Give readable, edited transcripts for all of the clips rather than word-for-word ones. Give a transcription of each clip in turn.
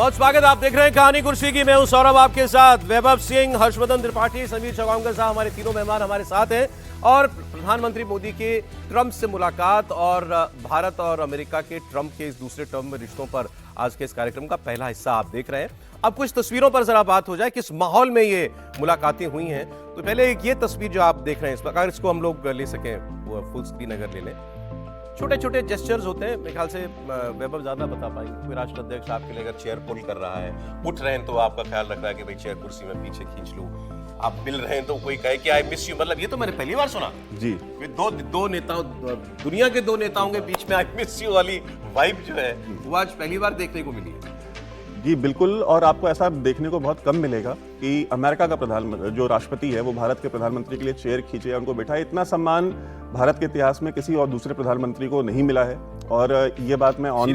बहुत स्वागत। आप देख रहे हैं कहानी कुर्सी की। मैं हूं सौरभ आपके साथ। वैभव सिंह, हर्षवर्धन त्रिपाठी, समीर चौगांवकर साहब हमारे तीनों मेहमान हमारे साथ हैं और प्रधानमंत्री मोदी के ट्रंप से मुलाकात और भारत और अमेरिका के ट्रंप के इस दूसरे टर्म में रिश्तों पर आज के इस कार्यक्रम का पहला हिस्सा आप देख रहे हैं। अब कुछ तस्वीरों पर जरा बात हो जाए, किस माहौल में ये मुलाकातें हुई हैं। तो पहले एक ये तस्वीर जो आप देख रहे हैं, इस प्रकार इसको हम लोग ले सकें, वो फुल स्क्रीन अगर ले लें। छोटे छोटे जेस्चर्स होते हैं, मेरे ख्याल से वैभव ज्यादा बता पाएंगे। कोई राष्ट्र अध्यक्ष आपके लिए अगर चेयर पुल कर रहा है, उठ रहे हैं तो आपका ख्याल रख रहा है कि भाई चेयर कुर्सी में पीछे खींच लूं। आप मिल रहे हैं तो कोई कहे कि आई मिस यू, मतलब ये तो मैंने पहली बार सुना जी। दो नेताओं, दुनिया के दो नेताओं के बीच में आई मिस यू वाली वाइब जो है वो आज पहली बार देखने को मिली है। जी बिल्कुल, और आपको ऐसा देखने को बहुत कम मिलेगा कि अमेरिका का प्रधानमंत्री जो राष्ट्रपति है वो भारत के प्रधानमंत्री के लिए चेयर खींचे, उनको बैठाए। इतना सम्मान भारत के इतिहास में किसी और दूसरे प्रधानमंत्री को नहीं मिला है। और ये बात मैं ऑन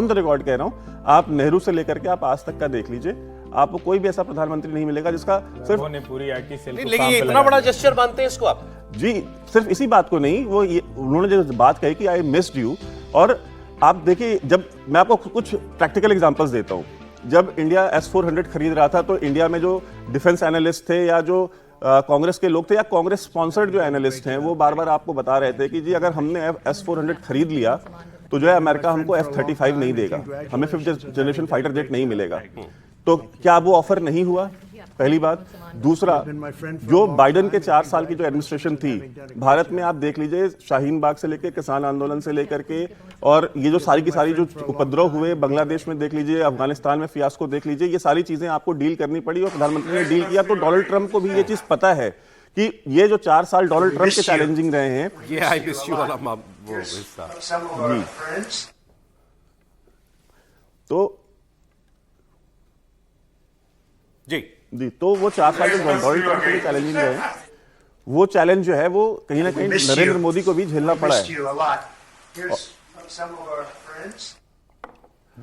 द रिकॉर्ड कह रहा हूँ। आप नेहरू से लेकर के आप आज तक का देख लीजिए, आपको कोई भी ऐसा प्रधानमंत्री नहीं मिलेगा जिसका सिर्फ पूरी आईटी सेल को लेकिन ये इतना बड़ा जेस्चर मानते हैं इसको आप? जी, सिर्फ इसी बात को नहीं, वो ये उन्होंने जो बात कही कि आई मिस्ड यू। और आप देखिए, जब मैं आपको कुछ प्रैक्टिकल एग्जांपल्स देता हूँ। जब इंडिया S-400 खरीद रहा था तो इंडिया में जो डिफेंस एनालिस्ट थे या जो कांग्रेस के लोग थे या कांग्रेस स्पॉन्सर्ड जो एनालिस्ट हैं, वो बार बार आपको बता रहे थे कि जी अगर हमने S-400 खरीद लिया तो जो है अमेरिका हमको F-35 नहीं देगा, हमें 5th जनरेशन फाइटर जेट नहीं मिलेगा। तो क्या वो ऑफर नहीं हुआ? पहली बात। दूसरा, जो बाइडेन के 4 साल की जो एडमिनिस्ट्रेशन थी भारत में, आप देख लीजिए शाहीन बाग से लेकर किसान आंदोलन से लेकर के, और ये जो सारी की सारी जो उपद्रव हुए बांग्लादेश में देख लीजिए, अफगानिस्तान में फियास्को देख लीजिए, ये सारी चीजें आपको डील करनी पड़ी और प्रधानमंत्री ने डील किया। तो डोनाल्ड ट्रंप को भी ये चीज पता है कि ये जो 4 साल डोनाल्ड ट्रंप के चैलेंजिंग रहे हैं, ये आई मिस यू वाला वो हिस्सा। तो जी, तो वो 4 साल जो डोनाल्ड ट्रंप के चैलेंजिंग रहे हैं, वो चैलेंज जो है वो कहीं ना कहीं नरेंद्र मोदी को भी झेलना पड़ा है।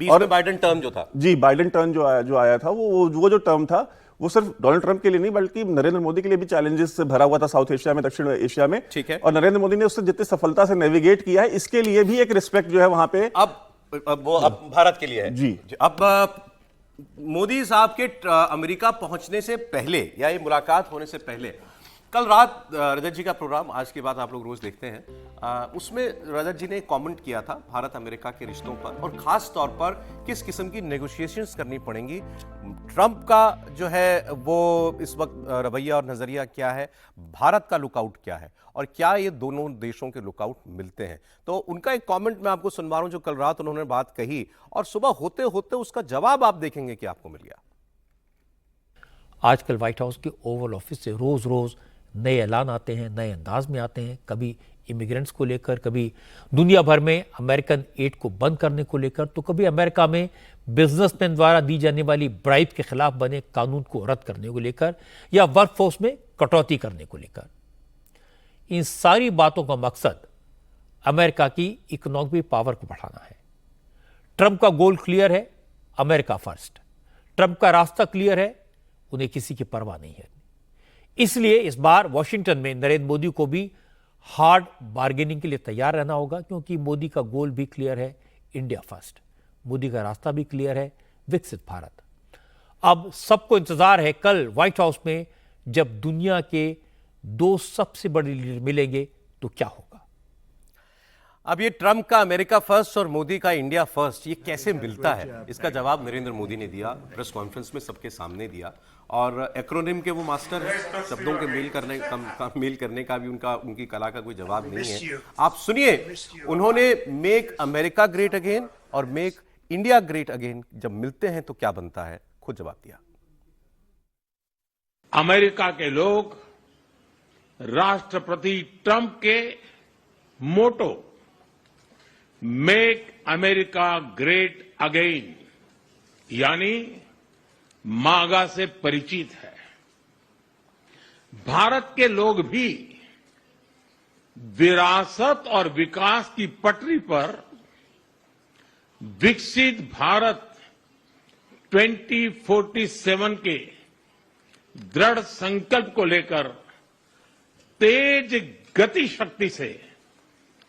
और बाइडेन टर्म जो था, जी बाइडेन टर्म जो आया था, वो जो टर्म था वो सिर्फ डोनाल्ड ट्रंप के लिए नहीं बल्कि नरेंद्र मोदी के लिए भी चैलेंजेस से भरा हुआ था, साउथ एशिया में, दक्षिण एशिया में। ठीक है। और नरेंद्र मोदी ने उससे जितनी सफलता से नेविगेट किया है, इसके लिए भी एक रिस्पेक्ट जो है वहां पे अब भारत के लिए है। जी। अब मोदी साहब के अमेरिका पहुंचने से पहले या ये मुलाकात होने से पहले, कल रात रजत जी का प्रोग्राम आज के बाद आप लोग रोज देखते हैं, उसमें रजत जी ने कमेंट किया था भारत अमेरिका के रिश्तों पर और खास तौर पर किस किस्म की नेगोशिएशंस करनी पड़ेंगी, ट्रंप का जो है वो इस वक्त रवैया और नजरिया क्या है, भारत का लुकआउट क्या है और क्या ये दोनों देशों के लुकआउट मिलते हैं। तो उनका एक कमेंट मैं आपको सुनवा रहा हूं जो कल रात उन्होंने बात कही और सुबह होते होते उसका जवाब आप देखेंगे कि आपको मिल गया। आजकल व्हाइट हाउस के ओवल ऑफिस से रोज रोज नए ऐलान आते हैं, नए अंदाज में आते हैं, कभी इमिग्रेंट्स को लेकर, कभी दुनिया भर में अमेरिकन एड को बंद करने को लेकर, तो कभी अमेरिका में बिजनेसमैन द्वारा दी जाने वाली ब्राइब के खिलाफ बने कानून को रद्द करने को लेकर या वर्कफोर्स में कटौती करने को लेकर। इन सारी बातों का मकसद अमेरिका की इकोनॉमिक पावर को बढ़ाना है। ट्रंप का गोल क्लियर है, अमेरिका फर्स्ट। ट्रंप का रास्ता क्लियर है, उन्हें किसी की परवाह नहीं है। इसलिए इस बार वॉशिंगटन में नरेंद्र मोदी को भी हार्ड बार्गेनिंग के लिए तैयार रहना होगा, क्योंकि मोदी का गोल भी क्लियर है, इंडिया फर्स्ट। मोदी का रास्ता भी क्लियर है, विकसित भारत। अब सबको इंतजार है कल व्हाइट हाउस में जब दुनिया के 2 सबसे बड़े लीडर मिलेंगे तो क्या होगा। अब ये ट्रंप का अमेरिका फर्स्ट और मोदी का इंडिया फर्स्ट, ये कैसे मिलता है, इसका जवाब नरेंद्र मोदी ने दिया, प्रेस कॉन्फ्रेंस में सबके सामने दिया। और एक्रोनिम के वो मास्टर हैं, शब्दों के मेल करने का भी उनकी कला का कोई जवाब नहीं है। आप सुनिए, उन्होंने मेक अमेरिका ग्रेट अगेन और मेक इंडिया ग्रेट अगेन जब मिलते हैं तो क्या बनता है, खुद जवाब दिया। अमेरिका के लोग राष्ट्रपति ट्रंप के मोटो मेक अमेरिका ग्रेट अगेन यानी मागा से परिचित है। भारत के लोग भी विरासत और विकास की पटरी पर विकसित भारत 2047 के दृढ़ संकल्प को लेकर तेज गति शक्ति से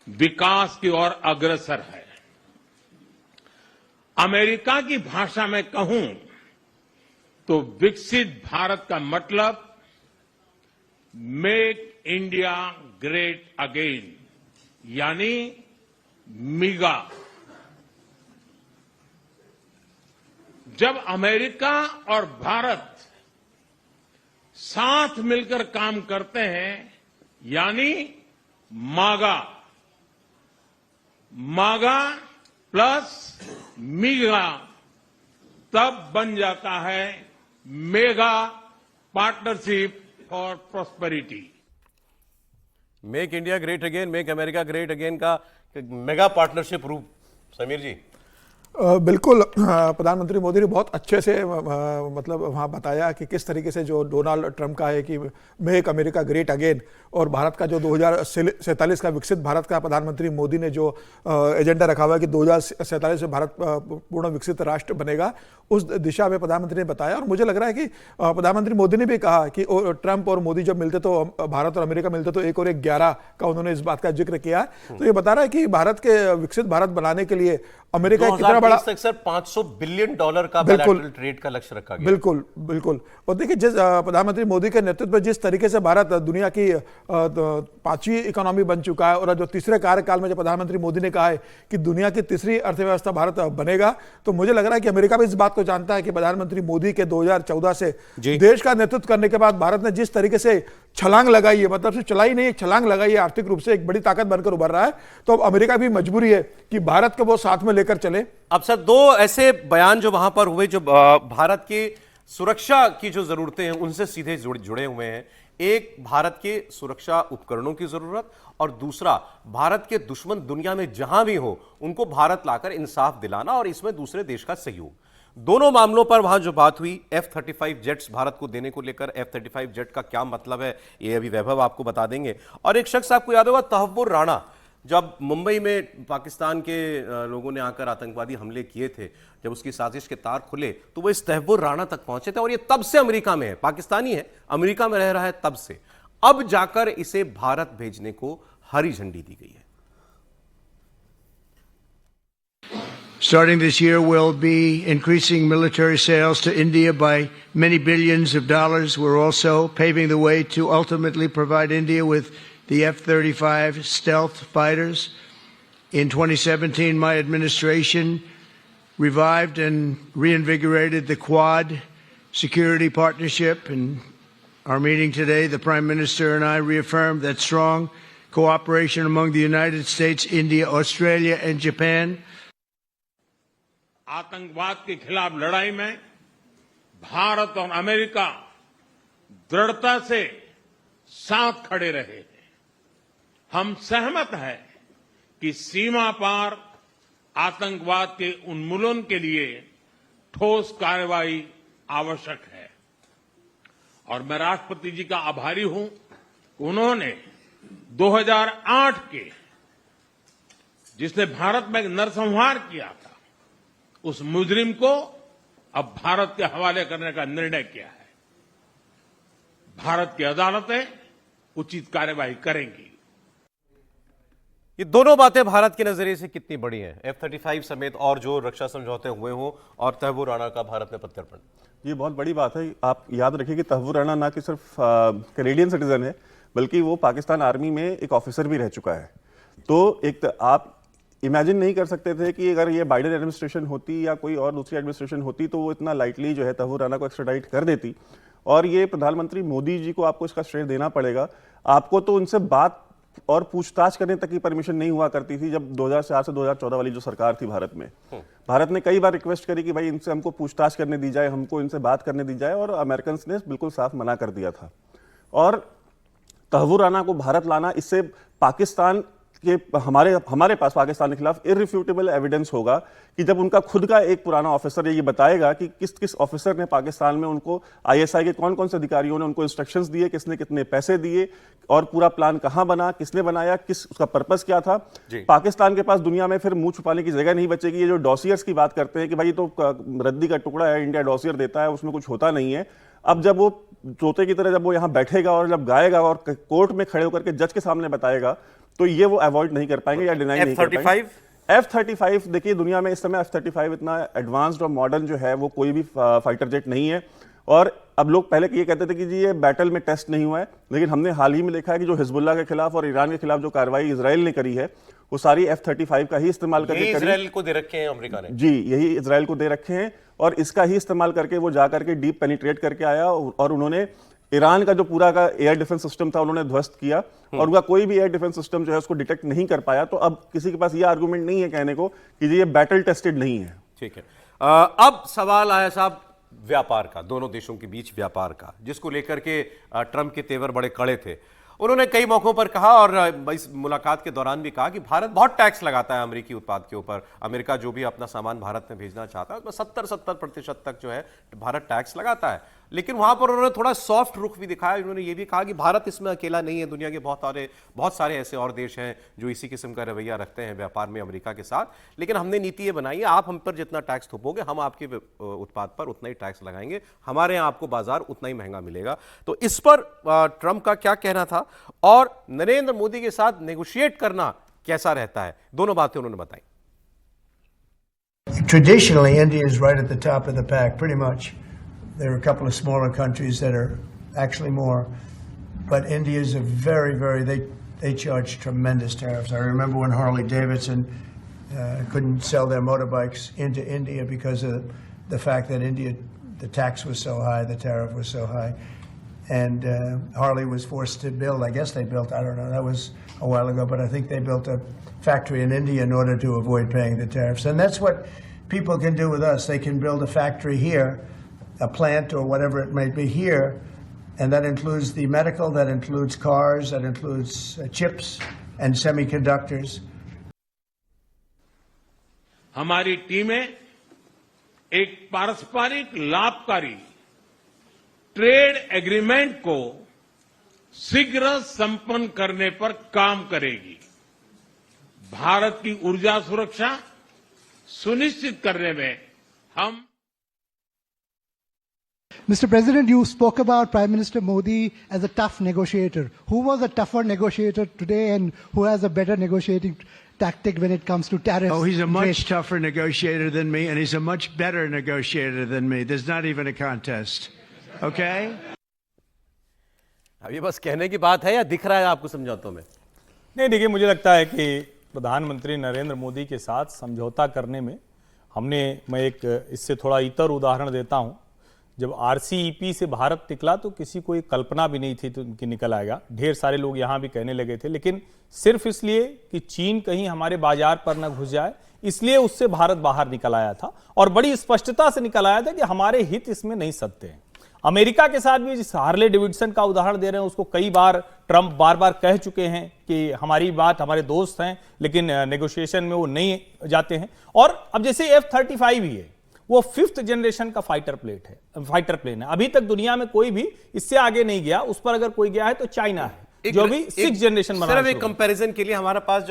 विकास की ओर अग्रसर है। अमेरिका की भाषा में कहूं तो विकसित भारत का मतलब मेक इंडिया ग्रेट अगेन, यानी मीगा। जब अमेरिका और भारत साथ मिलकर काम करते हैं, यानी मागा, मागा प्लस मीगा, तब बन जाता है mega partnership for prosperity. Make India great again, make America great again का मेगा पार्टनरशिप रूप। समीर जी, बिल्कुल, प्रधानमंत्री मोदी ने बहुत अच्छे से मतलब वहाँ बताया कि किस तरीके से जो डोनाल्ड ट्रंप का है कि मेक अमेरिका ग्रेट अगेन, और भारत का जो 2047 का विकसित भारत का प्रधानमंत्री मोदी ने जो एजेंडा रखा हुआ है कि 2047 में भारत पूर्ण विकसित राष्ट्र बनेगा, उस दिशा में प्रधानमंत्री ने बताया। और मुझे लग रहा है कि प्रधानमंत्री मोदी ने भी कहा कि ट्रंप और मोदी जब मिलते तो भारत और अमेरिका मिलते तो 1 और 1 11 का उन्होंने इस बात का जिक्र किया। तो ये बता रहा है कि भारत के विकसित भारत बनाने के लिए अमेरिका कितना बड़ा सर $500 बिलियन का बायलैटरल ट्रेड का लक्ष्य रखा गया। बिल्कुल बिल्कुल। और देखिए, जिस प्रधानमंत्री मोदी के नेतृत्व में जिस तरीके से भारत दुनिया की 5वीं इकोनॉमी बन चुका है, और जो तीसरे कार्यकाल में जो प्रधानमंत्री मोदी ने कहा है कि दुनिया की तीसरी अर्थव्यवस्था भारत बनेगा, तो मुझे लग रहा है कि अमेरिका भी इस बात को जानता है कि प्रधानमंत्री मोदी के 2014 से देश का नेतृत्व करने के बाद भारत ने जिस तरीके से छलांग लगाई है, मतलब सिर्फ चलाई नहीं, छलांग लगाई है, आर्थिक रूप से एक बड़ी ताकत बनकर उभर रहा है, तो अब अमेरिका भी मजबूरी है कि भारत को वो साथ में लेकर चले। अब सर, 2 ऐसे बयान जो वहां पर हुए जो भारत की सुरक्षा की जो जरूरतें हैं उनसे सीधे जुड़े हुए हैं। एक, भारत के सुरक्षा उपकरणों की जरूरत, और दूसरा, भारत के दुश्मन दुनिया में जहां भी हो उनको भारत लाकर इंसाफ दिलाना, और इसमें दूसरे देश का सहयोग। दोनों मामलों पर वहां जो बात हुई, F-35 जेट्स भारत को देने को लेकर, F-35 जेट का क्या मतलब है ये अभी वैभव आपको बता देंगे। और एक शख्स आपको याद होगा, तहव्वुर राणा, जब मुंबई में पाकिस्तान के लोगों ने आकर आतंकवादी हमले किए थे, जब उसकी साजिश के तार खुले तो वो इस तहव्वुर राणा तक पहुंचे थे, और ये तब से अमेरिका में है, पाकिस्तानी है, अमेरिका में रह रहा है तब से। अब जाकर इसे भारत भेजने को हरी झंडी दी गई है। Starting this year, we'll be increasing military sales to India by many billions of dollars. We're also paving the way to ultimately provide India with the F-35 stealth fighters. In 2017, my administration revived and reinvigorated the Quad security partnership. In our meeting today, the Prime Minister and I reaffirmed that strong cooperation among the United States, India, Australia, and Japan. आतंकवाद के खिलाफ लड़ाई में भारत और America दृढ़ता से साथ खड़े रहे हैं। हम सहमत हैं कि सीमा पार आतंकवाद के उन्मूलन के लिए ठोस कार्रवाई आवश्यक है, और मैं राष्ट्रपति जी का आभारी हूं, उन्होंने 2008 के जिसने भारत में नरसंहार किया था, उस मुजरिम को अब भारत के हवाले करने का निर्णय किया है। भारत की अदालतें उचित कार्यवाही करेंगी। ये दोनों बातें भारत के नजरिए से कितनी बड़ी हैं, F-35 समेत और जो रक्षा समझौते हुए हों, और तहव्वुर राणा का भारत में प्रत्यर्पण? ये बहुत बड़ी बात है। आप याद रखिए कि तहव्वुर राणा ना कि सिर्फ कैनेडियन सिटीजन है, बल्कि वो पाकिस्तान आर्मी में एक ऑफिसर भी रह चुका है। तो एक आप इमेजिन नहीं कर सकते थे कि अगर ये बाइडेन एडमिनिस्ट्रेशन होती या कोई और दूसरी एडमिनिस्ट्रेशन होती तो वो इतना लाइटली जो है तहव्वुर राणा को एक्स्ट्राडाइट कर देती। और ये प्रधानमंत्री मोदी जी को आपको इसका श्रेय देना पड़ेगा। आपको तो उनसे बात और पूछताछ करने तक की परमिशन नहीं हुआ करती थी जब 2004 से 2014 वाली जो सरकार थी भारत में। भारत ने कई बार रिक्वेस्ट करी कि भाई इनसे हमको पूछताछ करने दी जाए, हमको इनसे बात करने दी जाए, और अमेरिकन ने बिल्कुल साफ मना कर दिया था। और तहव्वुर राणा को भारत लाना, इससे पाकिस्तान के हमारे पास पाकिस्तान के खिलाफ इररिफ्यूटेबल एविडेंस होगा कि जब उनका खुद का एक पुराना ऑफिसर ये बताएगा कि किस किस ऑफिसर ने पाकिस्तान में उनको आईएसआई के कौन कौन से अधिकारियों ने उनको इंस्ट्रक्शंस दिए, किसने कितने पैसे दिए, और पूरा प्लान कहां बना, किसने बनाया, किस उसका पर्पस क्या था। पाकिस्तान के पास दुनिया में फिर मुंह छुपाने की जगह नहीं बचेगी। ये जो डॉसियर्स की बात करते हैं कि भाई तो रद्दी का टुकड़ा है, इंडिया डॉसियर देता है, उसमें कुछ होता नहीं है। अब जब वो तोते की तरह जब वो यहां बैठेगा और जब गाएगा और कोर्ट में खड़े होकर के जज के सामने बताएगा, तो ये वो अवॉइड नहीं कर पाएंगे या डिनाई नहीं कर पाएंगे। F-35 देखिए, दुनिया में इस समय F-35 इतना एडवांस्ड और मॉडर्न जो है वो कोई भी फाइटर जेट नहीं है। और अब लोग पहले ये कहते थे कि जी ये बैटल में टेस्ट नहीं हुआ है, लेकिन हमने हाल ही में देखा है कि जो हिजबुल्लाह के खिलाफ और ईरान के खिलाफ जो कार्रवाई इजराइल ने करी है वो सारी F-35 का ही इस्तेमाल करके इजराइल को दे रखे हैं अमेरिका ने। जी, यही इजराइल को दे रखे हैं और इसका ही इस्तेमाल करके वो जाकर के डीप पेनिट्रेट करके आया और उन्होंने ईरान का जो पूरा का एयर डिफेंस सिस्टम था उन्होंने ध्वस्त किया और उनका कोई भी एयर डिफेंस सिस्टम जो है उसको डिटेक्ट नहीं कर पाया। तो अब किसी के पास ये आर्गुमेंट नहीं है कहने को कि ये बैटल टेस्टेड नहीं है। ठीक है। अब सवाल आया साहब व्यापार का, दोनों देशों के बीच व्यापार का, जिसको लेकर के ट्रंप के तेवर बड़े कड़े थे। उन्होंने कई मौकों पर कहा और इस मुलाकात के दौरान भी कहा कि भारत बहुत टैक्स लगाता है अमेरिकी उत्पाद के ऊपर। अमेरिका जो भी अपना सामान भारत में भेजना चाहता है उसमें 70% तक जो है भारत टैक्स लगाता है। लेकिन वहां पर उन्होंने थोड़ा सॉफ्ट रुख भी दिखाया। उन्होंने ये भी कहा कि भारत इसमें अकेला नहीं है, दुनिया के बहुत सारे ऐसे और देश हैं जो इसी किस्म का रवैया रखते हैं व्यापार में अमेरिका के साथ। लेकिन हमने नीति ये बनाई है, आप हम पर जितना टैक्स थोपोगे हम आपके उत्पाद पर उतना ही टैक्स लगाएंगे, हमारे यहाँ आपको बाजार उतना ही महंगा मिलेगा। तो इस पर ट्रंप का क्या कहना था और नरेंद्र मोदी के साथ नेगोशिएट करना कैसा रहता है, दोनों बातें उन्होंने बताई। Traditionally, India is right at the top of the pack, pretty much. There are a couple of smaller countries that are actually more, but India is a they charge tremendous tariffs. I remember when Harley Davidson couldn't sell their motorbikes into India because of the fact that the tax was so high, the tariff was so high. And Harley was forced to build, I guess they built, I don't know, that was a while ago, but I think they built a factory in India in order to avoid paying the tariffs. And that's what people can do with us. They can build a factory here, a plant or whatever it may be here, and that includes the medical, that includes cars, that includes chips and semiconductors. हमारी टीमें एक पारस्परिक लाभकारी trade agreement को शीघ्र संपन्न करने पर काम करेगी। भारत की ऊर्जा सुरक्षा सुनिश्चित करने में हम Mr. President, you spoke about Prime Minister Modi as a tough negotiator. Who was a tougher negotiator today and who has a better negotiating tactic when it comes to tariffs? Oh, he's a much tougher negotiator than me, and he's a much better negotiator than me. There's not even a contest. Okay? अब ये बस कहने की बात है या दिख रहा है आपको समझौतों में? नहीं, देखिए, मुझे लगता है कि प्रधानमंत्री नरेंद्र मोदी के साथ समझौता करने में मैं एक इससे थोड़ा इतर उदाहरण देता हूं। जब RCEP से भारत निकला तो किसी को एक कल्पना भी नहीं थी तो कि निकल आएगा। ढेर सारे लोग यहाँ भी कहने लगे थे, लेकिन सिर्फ इसलिए कि चीन कहीं हमारे बाजार पर न घुस जाए, इसलिए उससे भारत बाहर निकल आया था और बड़ी स्पष्टता से निकल आया था कि हमारे हित इसमें नहीं सकते हैं। अमेरिका के साथ भी जिस हार्ले डेविडसन का उदाहरण दे रहे हैं, उसको कई बार ट्रंप बार कह चुके हैं कि हमारी बात, हमारे दोस्त हैं, लेकिन नेगोशिएशन में वो नहीं जाते हैं। और अब जैसे F-35 ही है, वो 5th जनरेशन का फाइटर प्लेन है। अभी तक दुनिया में कोई भी इससे आगे नहीं गया। उस पर अगर कोई गया है तो चाइना है, जो भी 6th जनरेशन बना। सिर्फ एक कंपैरिजन के लिए हमारे पास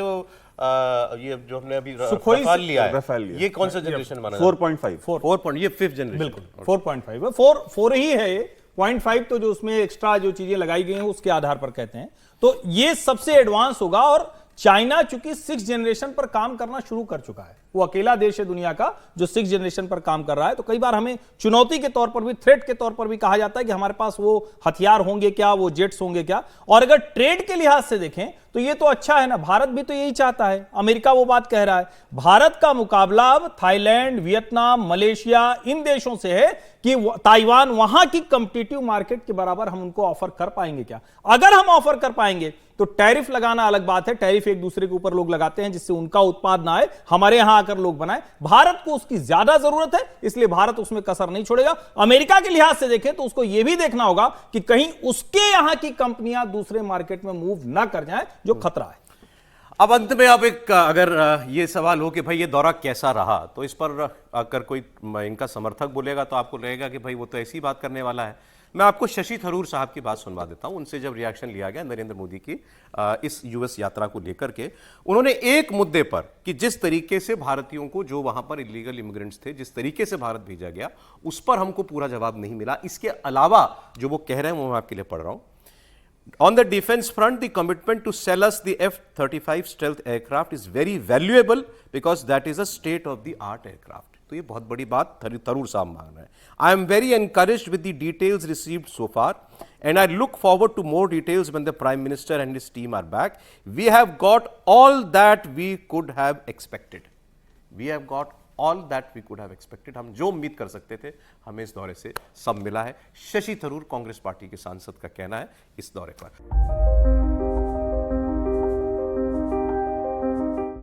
ये जो हमने अभी सुखोई लिया है, ये कौन सा जनरेशन बना? 4.5 ये 5th जनरेशन। बिल्कुल 4.5 है, 4 ही है ये। 0.5 तो जो उसमें एक्स्ट्रा जो चीजें लगाई गई हैं उसके आधार पर कहते हैं। तो ये सबसे एडवांस होगा और चाइना चूंकि 6th जनरेशन पर काम करना शुरू कर चुका है, वो अकेला देश है दुनिया का जो 6th जनरेशन पर काम कर रहा है। तो कई बार हमें चुनौती के तौर पर भी, थ्रेट के तौर पर भी कहा जाता है कि हमारे पास वो हथियार होंगे क्या, वो जेट्स होंगे क्या। और अगर ट्रेड के लिहाज से देखें तो ये तो अच्छा है ना, भारत भी तो यही चाहता है। अमेरिका वो बात कह रहा है, भारत का मुकाबला अब थाईलैंड, वियतनाम, मलेशिया इन देशों से है कि ताइवान, वहां की कॉम्पिटिटिव मार्केट के बराबर हम उनको ऑफर कर पाएंगे क्या? अगर हम ऑफर कर पाएंगे तो टैरिफ लगाना अलग बात है। टैरिफ एक दूसरे के ऊपर लोग लगाते हैं जिससे उनका उत्पाद ना आए, हमारे यहां आकर लोग बनाए। भारत को उसकी ज्यादा जरूरत है, इसलिए भारत उसमें कसर नहीं छोड़ेगा। अमेरिका के लिहाज से देखें तो उसको यह भी देखना होगा कि कहीं उसके यहां की कंपनियां दूसरे मार्केट में मूव ना कर जाएं, जो खतरा है। अब अंत में अब एक अगर ये सवाल हो कि भाई ये दौरा कैसा रहा, तो इस पर अगर कोई इनका समर्थक बोलेगा तो आपको लगेगा कि भाई वो तो ऐसी बात करने वाला है। मैं आपको शशि थरूर साहब की बात सुनवा देता हूं। उनसे जब रिएक्शन लिया गया नरेंद्र मोदी की इस यूएस यात्रा को लेकर के, उन्होंने एक मुद्दे पर कि जिस तरीके से भारतीयों को, जो वहां पर इलीगल इमिग्रेंट्स थे, जिस तरीके से भारत भेजा गया, उस पर हमको पूरा जवाब नहीं मिला। इसके अलावा जो वो कह रहे हैं वो मैं आपके लिए पढ़ रहा हूं। On the defense front, the commitment to sell us the F-35 stealth aircraft is very valuable because that is a state-of-the-art aircraft. तो ये बहुत बड़ी बात तरूर साहब मान रहे हैं. I am very encouraged with the details received so far, and I look forward to more details when the Prime Minister and his team are back. We have got all that we could have expected. We have got all that we could have expected. हम जो उम्मीद कर सकते थे हमें इस दौरे से सब मिला है. शशि थरूर कांग्रेस पार्टी के सांसद का कहना है इस दौरे पर.